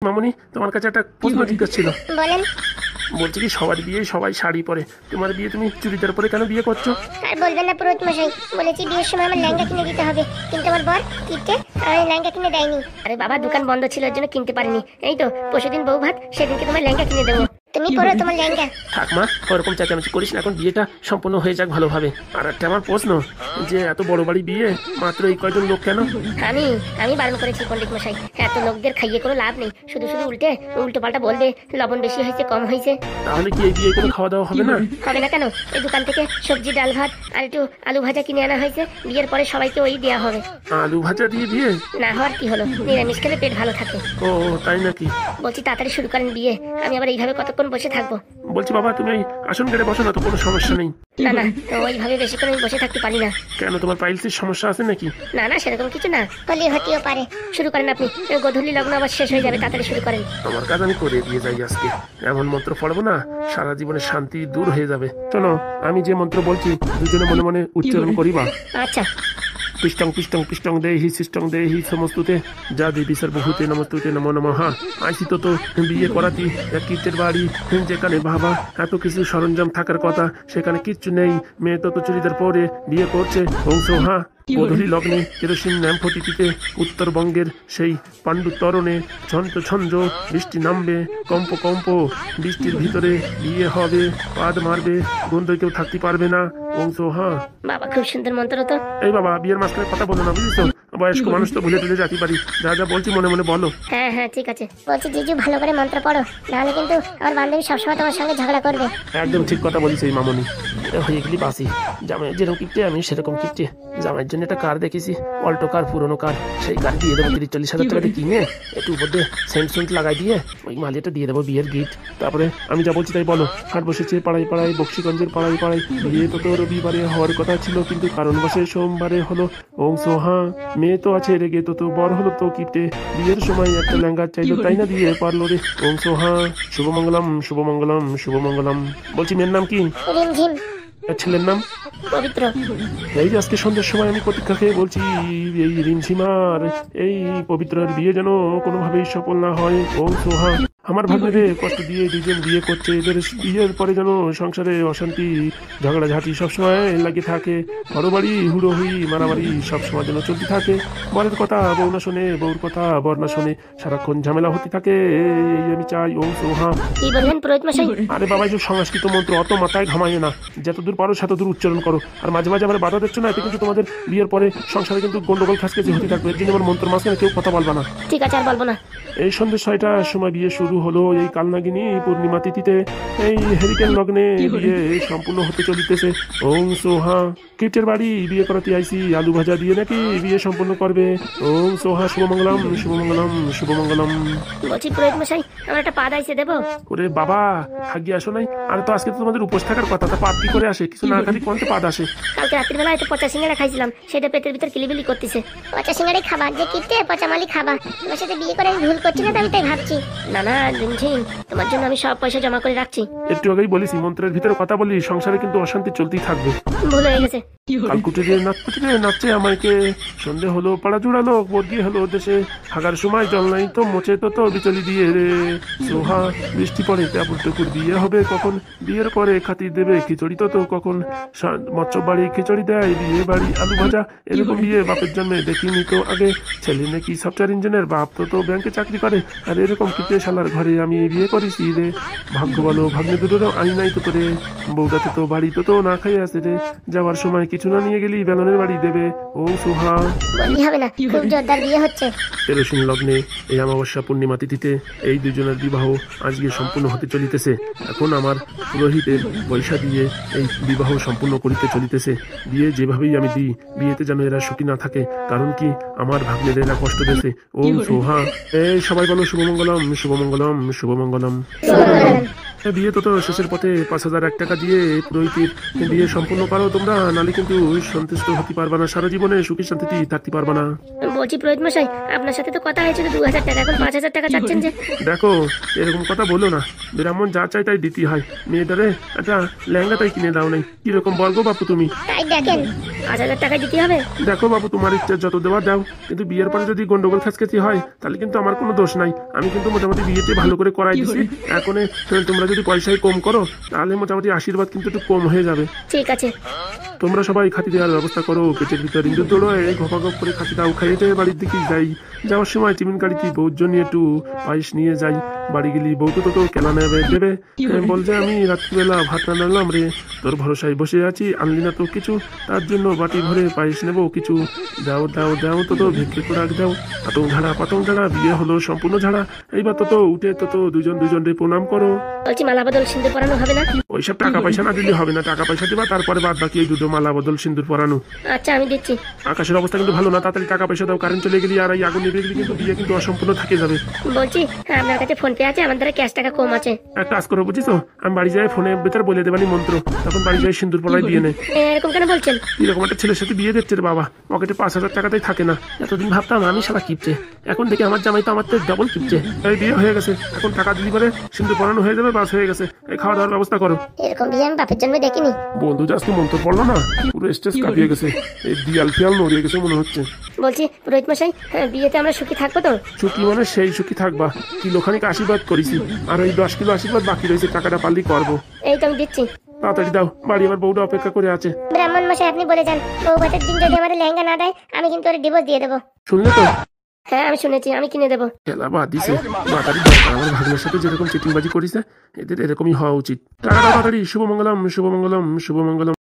মামুনি, তোমার কাছে একটা প্রশ্ন জিজ্ঞাসা ছিল। বলেন। বলছি কি, সবার বিয়ে সবাই শাড়ি পরে, তোমার বিয়ে তুমি চুড়িদার পরে কেন বিয়ে করছো? আর বলবেন না পুরোহিত মশাই, বলেছি বিয়ের সময় আমার লেহেঙ্গা কিনে দিতে হবে, কিন্তু আমার বর কিনতে লেহেঙ্গা কিনে দেয়নি। আরে বাবা, দোকান বন্ধ ছিল এর জন্য কিনতে পারিনি। এই তো পরশুদিন বউ ভাত, সেদিনকে তোমার লেহেঙ্গা কিনে দেবো, তুমি পরো তোমার লেহেঙ্গা। থাক মা, ওরকম চেঁচামেচি করিস না, এখন বিয়েটা সম্পূর্ণ হয়ে যাক ভালোভাবে। আর একটা আমার প্রশ্ন, যে এত বড় বাড়ি বিয়ে, মাত্র এই কয়জন লোক কেন? আমি আমি বারণ করেছি পণ্ডিত মশাই, এত লোকদের খাইয়ে কোনো লাভ নেই, শুধু শুধু উল্টো পাল্টা বলবে লবণ বেশি হয়েছে কম হয়েছে। তাহলে কি এই বিয়ে কোনো খাওয়া দাওয়া হবে না? হবে না কেন? এই দোকান থেকে সবজি ডাল ভাত আর একটু আলু ভাজা কিনে আনা হয়েছে, বিয়ের পরে সবাইকে ওই দেওয়া হবে। আলু ভাজা দিয়ে বিয়ে? না হওয়ার কি হলো, নিরামিষ খেলে পেট ভালো থাকে। ও তাই নাকি? বলছি তাড়াতাড়ি শুরু করেন বিয়ে, আমি আবার এইভাবে কতক্ষণ বসে থাকবো? বলছি বাবা, তুমি ওই আসন কেটে বসো না, তো কোনো সমস্যা নেই। না না, ওইভাবে বেশিক্ষণ আমি বসে থাকতে পারি না। কেন, তোমার পাইলসের সমস্যা আছে নাকি? না না, সেরকম কিছু না, হলে হতেও পারে। শুরু করেন আপনি, গোধূলি লগ্ন আবার শেষ হয়ে যাবে, তাড়াতাড়ি শুরু করেন। আমার কাজ আমি করে দিয়ে যাই আজকে। এমন মন্ত্র পড়বো না, সারা জীবনের শান্তি দূর হয়ে যাবে। শোনো, আমি যে মন্ত্র বলছি দুজনে মনে মনে উচ্চারণ করিবা। আচ্ছা। পিষ্টং পিষ্টং পিষ্টং দেহি সিষ্টং দেহি সমস্তুতে যা দেবী সর্বভূতে নমস্তুতে নমো নমঃ। আইসি তো বিয়ে করাতি এক কীর্তের বাড়ি, যেখানে বাবা এত কিছু সরঞ্জাম থাকার কথা, সেখানে কিচ্ছু নেই। মেয়ে তো চুড়িদার পরে বিয়ে করছে। অংশ হা গোধূলি লগ্নে কেরোসিন ন্যাম্পতিতে উত্তরবঙ্গের সেই পাণ্ডু তরণে ছন্দ ছন্দ বৃষ্টি নামবে, কম্প কম্প বৃষ্টির ভিতরে বিয়ে হবে, পাদ মারবে, গন্ধে কেউ থাকতে পারবে না। অংশ হা। বাবা খুব সুন্দর মন্ত্র তো। এই বাবা, বিয়ের মাঝখানে কথা বলো না, বুঝছো? বয়স্ক মানুষ তো ভুলে টুলে যেতে পারি, যা যা বলছি মনে মনে বলো। হ্যাঁ হ্যাঁ ঠিক আছে। বলছি জিজু ভালো করে মন্ত্র পড়ো, নাহলে কিন্তু আমার বান্ধবী সবসময় তোমার সঙ্গে ঝগড়া করবে। একদম ঠিক কথা বলিস এই মামনি। এটা হয়ে গেলি বাসি, জামাই যেরকম কিপটে আমি সেরকম কিপটে। জামাইয়ের জন্য একটা কার দেখেছি, অল্টো কার, পুরোনো কার, সেই কার দিয়ে দেবো 30-40 হাজার টাকা দিয়ে কিনে, একটু উপর দিয়ে সেন্ট সেন্ট লাগাই দিয়ে ওই মালিটা দিয়ে দেবো বিয়ের গিফট। তারপরে আমি যা বলছি তাই বলো। হাট বসেছে পাড়ায় পাড়ায়, বক্সিগঞ্জের পাড়ায় পাড়ায়, বিয়ে তো রবিবারে হওয়ার কথা ছিল, কিন্তু কারণবশে সোমবারে হলো। অংশ হ্যাঁ, মেয়ে তো আছে রেগে, তো বর হলো তো কিপটে, বিয়ের সময় একটা লেহেঙ্গা চাইলো, তাই না দিয়ে পারলো রে। অংশ হ্যাঁ, শুভমঙ্গলম শুভমঙ্গলম শুভমঙ্গলম। বলছি মেয়ের নাম কি? রিমঝিম। ছেলের নাম? পবিত্র। এই যে আজকে সন্ধ্যের সময় আমি প্রতীক্ষা খেয়ে বলছি, এই রিমঝিমার এই পবিত্রের বিয়ে যেন কোনোভাবেই সফল না হয়। ওম সোহা। আমার ভাগ্নে কষ্ট দিয়ে দুজন বিয়ে করছে, এদের বিয়ের পরে যেন সংসারে অশান্তি ঝগড়াঝাঁটি সবসময় লাগে থাকে, ঘরবাড়ি হুড়োহুড়ি মারামারি সবসময় যেন চলতে থাকে। বরের কথা বউ না শোনে, বউর কথা বর না শোনে, সারাক্ষণ ঝামেলা হতে থাকে, এই আমি চাই। ওম সোহা। কি বললেন পুরোহিত মশাই? আরে বাবা, এই সংস্কৃত মন্ত্র অত মাথায় ঘামায় না, যতদূর পারো সেতদূর উচ্চারণ করো। আর মাঝে মাঝে আমার বাধা দিচ্ছ না, এতে কিন্তু তোমাদের বিয়ের পরে সংসারে কিন্তু গন্ডগোল খাসকেজি হতে থাকবে। এর জন্য আমার মন্ত্র মাঝখানে কেউ কথা বলবা না। ঠিক আছে, আর বলবো না। এই সন্ধ্যে 6টার সময় বিয়ে শুরু হলো, এই কালনাগিনী পূর্ণিমা তিথিতে এই হেরিকেন লগ্নে বিয়ে সম্পূর্ণ হতে চলিতেছে। ওং সোহা। কিটের বাড়ি বিয়ে করাতে আইসি, আলু ভাজা দিয়ে নাকি বিয়ে সম্পূর্ণ করবে। ওং সোহা। শুভমঙ্গলম শুভমঙ্গলম শুভমঙ্গলম। বলছি পুরোহিত মশাই, আমার একটা পাদ আইসে দেবো? ওরে বাবা, ভাগ্যে আসো নাই? আর তো আজকে তো তোমাদের উপোস থাকার কথা, তা পাদ কি করে আসে? কিছু না খালি কোনতে পাদ আসে? কালকে রাত্রিবেলা হয়তো পচা সিঙ্গারা খাইছিলাম, সেটা পেটের ভিতর কিলিবিলি করতেছে। পচা সিঙ্গারাই খাবা, যে কিপটে পচা মালি খাবা। তোমার সাথে বিয়ে করে আমি ভুল করছি না, আমি তাই ভাবছি। না না রিমঝিম, তোমার জন্য আমি সব পয়সা জমা করে রাখছি। একটু আগেই বলিস, মন্ত্রের ভিতরে কথা বলি, সংসারে কিন্তু অশান্তি চলতেই থাকবে। ভুল হয়ে গেছে। কালকুটিরে নাচকুটিরে নাচছে আমাকে, সন্ধে হলো পাড়া জুড়ালো, বর্গি হলো দেশে, হাগার সময় জল নাই তো মোচে তো বিচলি দিয়ে রে। সোহা। বৃষ্টি পড়ে তেপুর টেপুর, বিয়ে হবে কখন? বিয়ের পরে খাতির দেবে খিচুড়ি তো কখন? মৎস্য বাড়ি খিচুড়ি দেয়, বিয়ে বাড়ি আলু ভাজা, এরকম বিয়ে বাপের জন্মে দেখিনি তো আগে। ছেলে নাকি সফটওয়্যার ইঞ্জিনিয়ার, বাপ তো ব্যাংকে চাকরি করে, আর এরকম কিপটে শালার ঘরে আমি বিয়ে করেছি রে। ভাগ্য বলো, ভাগ্নে দুটোরও আই নাই তো রে। বউটাতে তো বাড়ি তো না খাই আছে রে, যাওয়ার সময় কিছু না নিয়ে গেলি বেলনের বাড়ি দেবে। ও সুহা। বললি হবে না, খুব জোরদার বিয়ে হচ্ছে। কেরোসিন লগ্নে এই অমাবস্যা পূর্ণিমা তিথিতে এই দুজনের বিবাহ আজকে সম্পূর্ণ হতে চলিতেছে। এখন আমার পুরোহিতের পয়সা দিয়ে এই বিবাহ সম্পূর্ণ করিতে চলিতেছে। বিয়ে যেভাবেই আমি দিই, বিয়েতে যেন এরা সুখী না থাকে, কারণ কি আমার ভাগ্নের এরা কষ্ট দেছে। ও সোহা। এই সবাই বলো শুভমঙ্গলম শুভমঙ্গলম শুভমঙ্গলম। বিয়ে তো শেষের পথে 5,001 টাকা দিয়ে পুরোহিতের বিয়ে সম্পূর্ণ করো তোমরা, নালে কিন্তু সন্তুষ্ট হতে পারবা না, সারা জীবনে সুখী শান্তিতে থাকতে পারবা না। বলছি পুরোহিত মশাই, আপনার সাথে তো কথা হয়েছিল 2,000 টাকা, এখন 5,000 টাকা চাচ্ছেন যে? দেখো এরকম কথা বলো না, ব্রাহ্মণ যা চাই তাই দিতে হয়। মেয়েটারে একটা লেহেঙ্গা তাই কিনে দাও নাই, কিরকম বর্গ বাপু তুমি? তাই দেখেন 5,000 টাকা দিতে হবে। দেখো বাবু, তোমার ইচ্ছা যত দেওয়া দাও, কিন্তু বিয়ের পরে যদি গন্ডগোল খাসখাসি হয় তাহলে কিন্তু আমার কোনো দোষ নাই। আমি কিন্তু মোটামুটি বিয়েতে ভালো করে করাই দিছি। এখন তোমরা যদি পয়সায় কম করো তাহলে মোটামুটি আশীর্বাদ কিন্তু একটু কম হয়ে যাবে। ঠিক আছে। তোমরা সবাই খাতি দেওয়ার ব্যবস্থা করো, পেটের ভিতর ইন্দুর দৌড়োয় ঘপাঘপ করে খাতি দাও, খাইয়ে দিয়ে বাড়ির দিকে যাই। যাওয়ার সময় টিফিন গাড়িতে বউর জন্য একটু পায়েস নিয়ে যাই। বাড়ি গেলি বউ তো কেনা নেবে দেবে, বলছে আমি রাত্রিবেলা ভাত রান্নালাম রে, তোর ভরসায় বসে আছি, আনলি না তো কিছু, তার জন্য বাটি ভরে পায়েস নেবো কিছু, দাও দাও দাও তো ভিক্ষে করে দাও। পাতং ঝাড়া বিয়ে হলো সম্পূর্ণ ঝাড়া। এইবার তো উঠে তো দুজনরে প্রণাম করো। বলছি মালা বদল সিঁদুর পরানো হবে না? ওইসব টাকা পয়সা না দিলে হবে না, টাকা পয়সা দিবা, তারপরে বাদ বাকি এই দুটো মালা বদল সিন্দুর পরানো। আচ্ছা আমি দিচ্ছি। আকাশের অবস্থা কিন্তু ভালো না, তাড়াতাড়ি টাকা পয়সা দাও, কারেন্ট চলে গেলি আর এই আগুন নিভে গেলি কিন্তু বিয়ে কিন্তু অসম্পূর্ণ থেকে যাবে। বলছি আপনার কাছে ফোন পে আছে? আমার দ্বারা ক্যাশ টাকা কম আছে। একটা কাজ করো বুঝিস, আমি বাড়ি যাই ফোনের ভিতরে বলে দেবানি মন্ত্র, তখন বাড়ি যাই সিন্দুর পরাই দিয়ে নে। এরকম কেন বলছেন? এরকম একটা ছেলের সাথে বিয়ে দিচ্ছে রে বাবা, পকেটে 5,000 টাকাতেই থাকে না। এতদিন ভাবতাম আমি সারা কিপছে, এখন দেখি আমার জামাই তো আমার তো ডাবল কিপছে। এই বিয়ে হয়ে গেছে, এখন টাকা দিলি পরে সিন্দুর পরানো হয়ে যাবে, বাস হয়ে গেছে। এই খাওয়া দাওয়ার ব্যবস্থা করো। এরকম বিয়ে আমি বাপের জন্মে দেখিনি। বন্ধু জাস্তি মন্ত্র পড়লো না, পুরো স্টেজ কাঁপিয়ে গেছে, এই দিয়াল ফিয়াল নড়িয়ে গেছে মনে হচ্ছে। বলছি পুরোহিত মশাই, বিয়েতে আমরা সুখী থাকবো তো? সুখী মানে সেই সুখী থাকবা, কিলোখানিক আশীর্বাদ করেছি, আর ওই 10 কিলো আশীর্বাদ বাকি রয়েছে, টাকাটা পারলেই করবো। এই তো আমি দিচ্ছি। তাড়াতাড়ি দাও, বাড়ি আমার বউটা অপেক্ষা করে আছে। ব্রাহ্মণ মশাই আপনি বলে যান, বউ ভাতের দিন যদি আমাদের লেহেঙ্গা না দেয় আমি কিন্তু ওর ডিভোর্স দিয়ে দেবো। শুনলে তো? হ্যাঁ আমি শুনেছি, আমি কিনে দেবো। খেলা বাদ দিছে, মাতারি দরকার। আমার ভাগ্নের সাথে যেরকম চিটিংবাজি করিছে এদের এরকমই হওয়া উচিত। টাকাটা তাড়াতাড়ি। শুভমঙ্গলম শুভমঙ্গলম শুভমঙ্গলম।